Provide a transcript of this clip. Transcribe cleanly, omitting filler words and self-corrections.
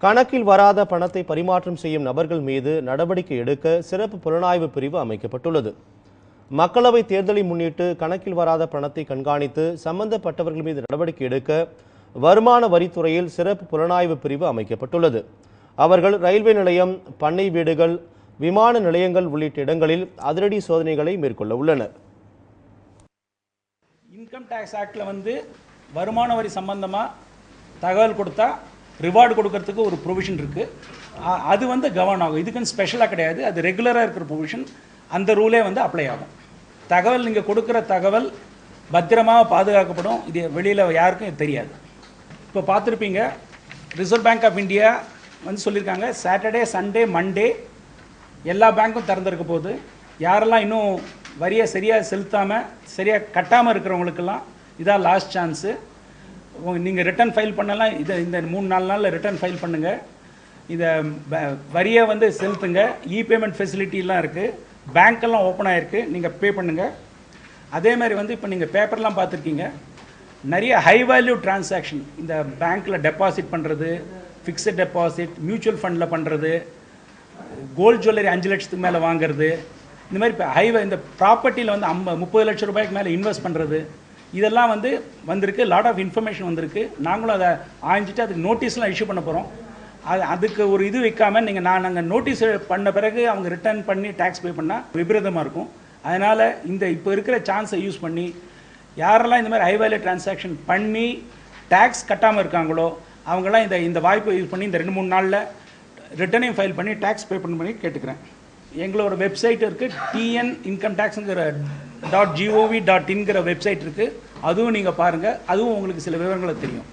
கணக்கில் வராத பணத்தை பரிமாற்றம் செய்யும் நபர்கள் மீது நடவடிக்கை எடுக்க சிறப்பு புலனாய்வு பிரிவு அமைக்கப்பட்டுள்ளது. மக்களவை தேர்தலை முன்னிட்டு கணக்கில் வராத பணத்தை கண்காணித்து சம்பந்தப்பட்டவர்கள் மீது நடவடிக்கை எடுக்க வருமான வரித்துறையில் சிறப்பு புலனாய்வு பிரிவு அமைக்கப்பட்டுள்ளது. அவர்கள் ரயில்வே நிலையம், பண்ணை வீடுகள், விமான நிலையங்கள் உள்ளிட்ட இடங்களில் அதிரடி சோதனைகளை மேற்கொள்ள உள்ளனர். இன்கம் டேக்ஸ் ஆக்டில் வருமான வரி சம்பந்தமாக தகவல் கொடுத்தா ரிவார்டு கொடுக்கறதுக்கு ஒரு ப்ரொவிஷன் இருக்குது. அது கவர்ன் ஆகும். இதுக்குன்னு ஸ்பெஷலாக கிடையாது. அது ரெகுலராக இருக்கிற ப்ரொவிஷன். அந்த ரூலே அப்ளை ஆகும். தகவல் நீங்கள் கொடுக்குற தகவல் பத்திரமாக பாதுகாக்கப்படும். இது வெளியில் யாருக்கும் தெரியாது. இப்போ பார்த்துருப்பீங்க, ரிசர்வ் பேங்க் ஆஃப் இந்தியா சொல்லியிருக்காங்க, சாட்டர்டே, சண்டே, மண்டே எல்லா பேங்க்கும் திறந்திருக்க போது யாரெல்லாம் இன்னும் வரியை சரியாக செலுத்தாமல் சரியாக கட்டாமல் இருக்கிறவங்களுக்கெல்லாம் இதான் லாஸ்ட் சான்ஸு. நீங்கள் ரிட்டர்ன் ஃபைல் பண்ணலாம். இந்த 3-4 நாளில் ரிட்டர்ன் ஃபைல் பண்ணுங்கள். இதை வரியை செலுத்துங்க. இ-பேமெண்ட் ஃபெசிலிட்டிலாம் இருக்குது. பேங்க்கெல்லாம் ஓப்பன் ஆகிருக்கு. நீங்கள் பே பண்ணுங்கள். அதே மாதிரி இப்போ நீங்கள் பேப்பர்லாம் பார்த்துருக்கீங்க. நிறைய ஹை வேல்யூ டிரான்சாக்ஷன் இந்த பேங்க்கில் டெபாசிட் பண்ணுறது, ஃபிக்ஸட் டெபாசிட், மியூச்சுவல் ஃபண்டில் பண்ணுறது, கோல்டு ஜுவல்லரி 5 லட்சத்துக்கு மேலே வாங்குறது, இந்த மாதிரி இந்த ப்ராப்பர்ட்டியில் 30 லட்சம் ரூபாய்க்கு மேலே இன்வெஸ்ட் பண்ணுறது, இதெல்லாம் வந்திருக்கு. லாட் ஆஃப் இன்ஃபர்மேஷன் வந்திருக்கு. நாங்களும் அதை ஆய்ஞ்சிட்டு அதுக்கு நோட்டீஸ்லாம் இஷ்யூ பண்ண போகிறோம். அதுக்கு ஒரு இது வைக்காமல் நாங்கள் நோட்டீஸ் பண்ண பிறகு அவங்க ரிட்டர்ன் பண்ணி டேக்ஸ் பே பண்ணால் விபரீதமாக இருக்கும். அதனால் இப்போ இருக்கிற சான்ஸை யூஸ் பண்ணி யாரெல்லாம் இந்த மாதிரி ஹை வேல்யூ டிரான்சாக்ஷன் பண்ணி டேக்ஸ் கட்டாமல் இருக்காங்களோ அவங்களாம் இந்த வாய்ப்பை யூஸ் பண்ணி இந்த 2-3 நாளில் ரிட்டர்னையும் ஃபைல் பண்ணி டேக்ஸ் பே பண்ணி கேட்டுக்கிறேன். எங்களோட வெப்சைட் இருக்குது. TN-Income-Tax.gov.in வெப்சைட் இருக்குது. அதுவும் நீங்கள் பாருங்கள். அதுவும் உங்களுக்கு சில விவரங்களை தெரியும்.